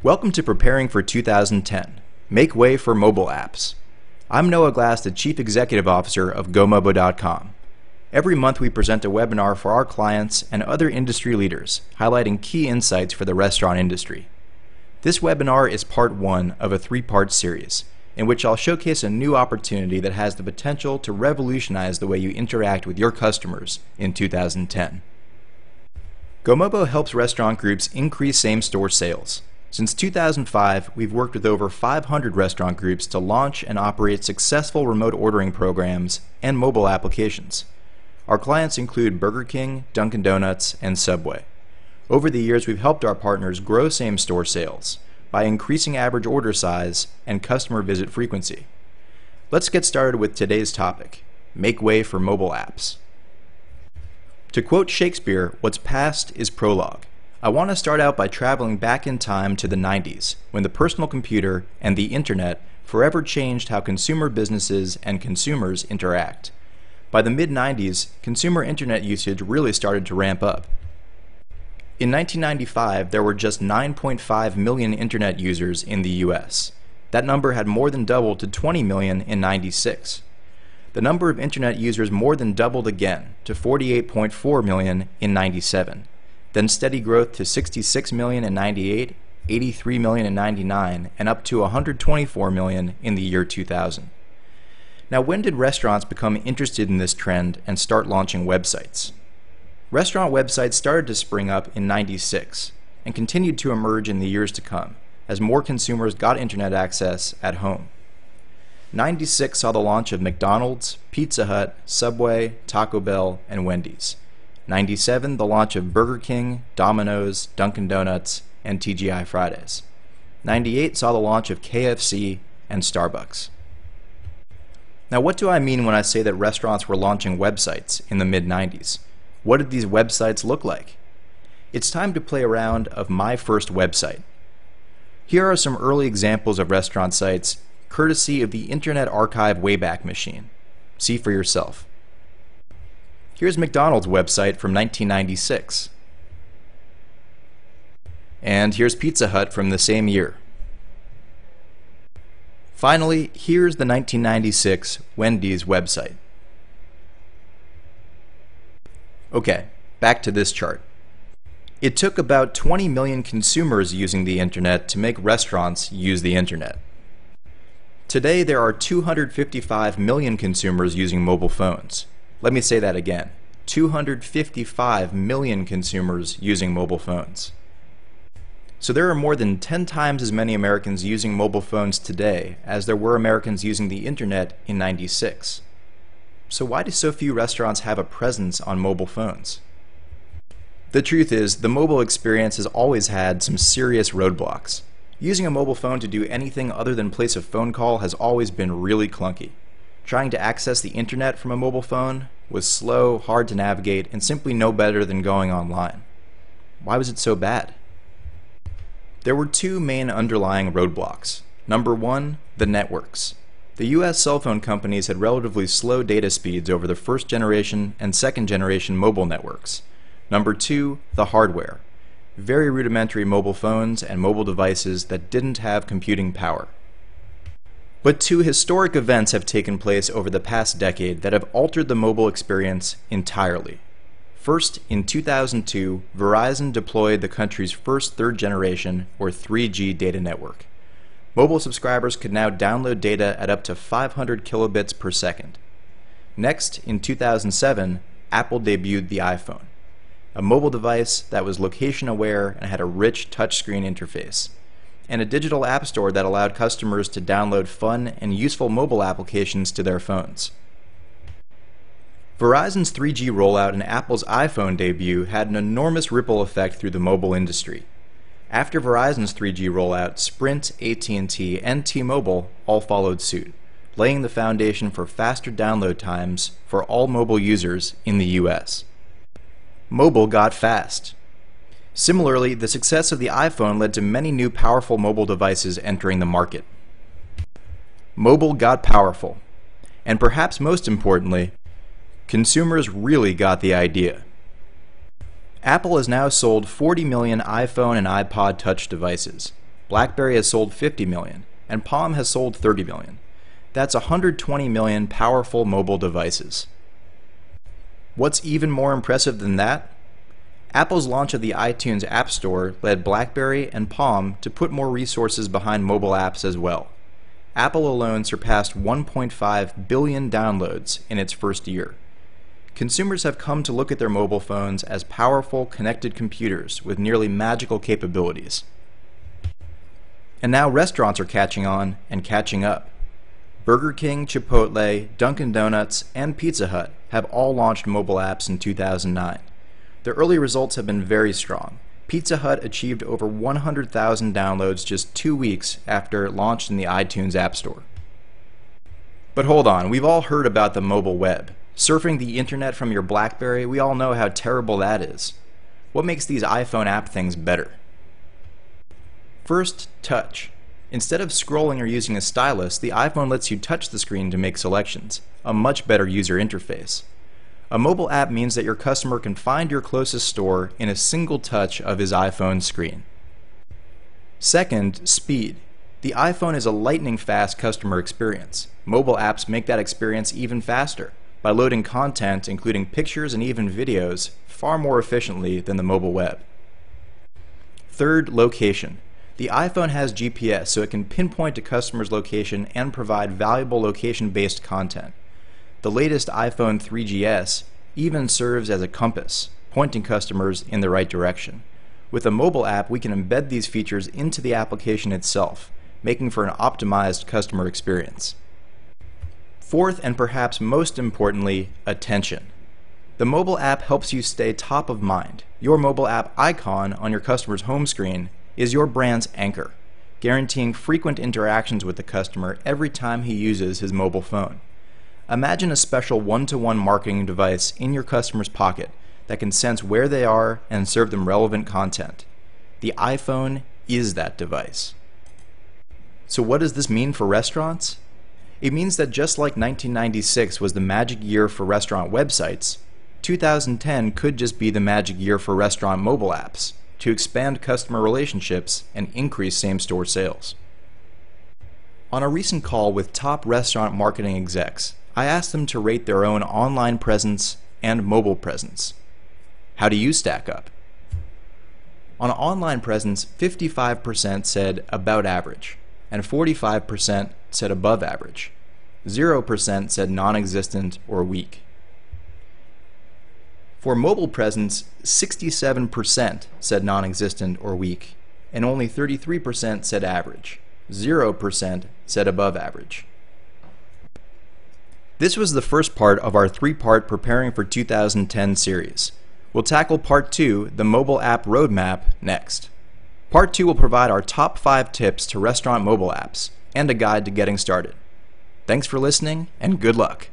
Welcome to Preparing for 2010. Make way for mobile apps. I'm Noah Glass, the Chief Executive Officer of GoMobo.com. Every month we present a webinar for our clients and other industry leaders, highlighting key insights for the restaurant industry. This webinar is part one of a three-part series, in which I'll showcase a new opportunity that has the potential to revolutionize the way you interact with your customers in 2010. GoMobo helps restaurant groups increase same-store sales. Since 2005, we've worked with over 500 restaurant groups to launch and operate successful remote ordering programs and mobile applications. Our clients include Burger King, Dunkin' Donuts, and Subway. Over the years, we've helped our partners grow same-store sales by increasing average order size and customer visit frequency. Let's get started with today's topic: make way for mobile apps. To quote Shakespeare, what's past is prologue. I want to start out by traveling back in time to the 90s, when the personal computer and the internet forever changed how consumer businesses and consumers interact. By the mid-90s, consumer internet usage really started to ramp up. In 1995, there were just 9.5 million internet users in the US. That number had more than doubled to 20 million in '96. The number of internet users more than doubled again to 48.4 million in '97. Then steady growth to 66 million in '98, 83 million in '99, and up to 124 million in the year 2000. Now, when did restaurants become interested in this trend and start launching websites? Restaurant websites started to spring up in '96 and continued to emerge in the years to come as more consumers got internet access at home. '96 saw the launch of McDonald's, Pizza Hut, Subway, Taco Bell, and Wendy's. '97, the launch of Burger King, Domino's, Dunkin' Donuts, and TGI Fridays. '98 saw the launch of KFC and Starbucks. Now, what do I mean when I say that restaurants were launching websites in the mid-90s? What did these websites look like? It's time to play a round of My First Website. Here are some early examples of restaurant sites, courtesy of the Internet Archive Wayback Machine. See for yourself. Here's McDonald's website from 1996. And here's Pizza Hut from the same year. Finally, here's the 1996 Wendy's website. Okay, back to this chart. It took about 20 million consumers using the internet to make restaurants use the internet. Today, there are 255 million consumers using mobile phones. Let me say that again. 255 million consumers using mobile phones. So there are more than 10 times as many Americans using mobile phones today as there were Americans using the internet in '96. So why do so few restaurants have a presence on mobile phones? The truth is, the mobile experience has always had some serious roadblocks. Using a mobile phone to do anything other than place a phone call has always been really clunky. Trying to access the internet from a mobile phone was slow, hard to navigate, and simply no better than going online. Why was it so bad? There were two main underlying roadblocks. Number one, the networks. The US cell phone companies had relatively slow data speeds over the first generation and second generation mobile networks. Number two, the hardware. Very rudimentary mobile phones and mobile devices that didn't have computing power. But two historic events have taken place over the past decade that have altered the mobile experience entirely. First, in 2002, Verizon deployed the country's first third-generation, or 3G, data network. Mobile subscribers could now download data at up to 500 kilobits per second. Next, in 2007, Apple debuted the iPhone, a mobile device that was location-aware and had a rich touchscreen interface, and a digital app store that allowed customers to download fun and useful mobile applications to their phones. Verizon's 3G rollout and Apple's iPhone debut had an enormous ripple effect through the mobile industry. After Verizon's 3G rollout, Sprint, AT&T, and T-Mobile all followed suit, laying the foundation for faster download times for all mobile users in the US. Mobile got fast. Similarly, the success of the iPhone led to many new powerful mobile devices entering the market. Mobile got powerful. And perhaps most importantly, consumers really got the idea. Apple has now sold 40 million iPhone and iPod Touch devices. BlackBerry has sold 50 million, and Palm has sold 30 million. That's 120 million powerful mobile devices. What's even more impressive than that? Apple's launch of the iTunes App Store led BlackBerry and Palm to put more resources behind mobile apps as well. Apple alone surpassed 1.5 billion downloads in its first year. Consumers have come to look at their mobile phones as powerful, connected computers with nearly magical capabilities. And now restaurants are catching on and catching up. Burger King, Chipotle, Dunkin' Donuts, and Pizza Hut have all launched mobile apps in 2009. The early results have been very strong. Pizza Hut achieved over 100,000 downloads just 2 weeks after it launched in the iTunes App Store. But hold on, we've all heard about the mobile web. Surfing the internet from your BlackBerry, we all know how terrible that is. What makes these iPhone app things better? First, touch. Instead of scrolling or using a stylus, the iPhone lets you touch the screen to make selections, a much better user interface. A mobile app means that your customer can find your closest store in a single touch of his iPhone screen. Second, speed. The iPhone is a lightning-fast customer experience. Mobile apps make that experience even faster by loading content, including pictures and even videos, far more efficiently than the mobile web. Third, location. The iPhone has GPS, so it can pinpoint a customer's location and provide valuable location-based content. The latest iPhone 3GS even serves as a compass, pointing customers in the right direction. With a mobile app, we can embed these features into the application itself, making for an optimized customer experience. Fourth, and perhaps most importantly, attention. The mobile app helps you stay top of mind. Your mobile app icon on your customer's home screen is your brand's anchor, guaranteeing frequent interactions with the customer every time he uses his mobile phone. Imagine a special one-to-one marketing device in your customer's pocket that can sense where they are and serve them relevant content. The iPhone is that device. So what does this mean for restaurants? It means that just like 1996 was the magic year for restaurant websites, 2010 could just be the magic year for restaurant mobile apps to expand customer relationships and increase same-store sales. On a recent call with top restaurant marketing execs, I asked them to rate their own online presence and mobile presence. How do you stack up? On online presence, 55% said about average, and 45% said above average. 0% said non-existent or weak. For mobile presence, 67% said non-existent or weak, and only 33% said average. 0% said above average. This was the first part of our 3-part Preparing for 2010 series. We'll tackle Part 2, the mobile app roadmap, next. Part 2 will provide our top 5 tips to restaurant mobile apps and a guide to getting started. Thanks for listening, and good luck.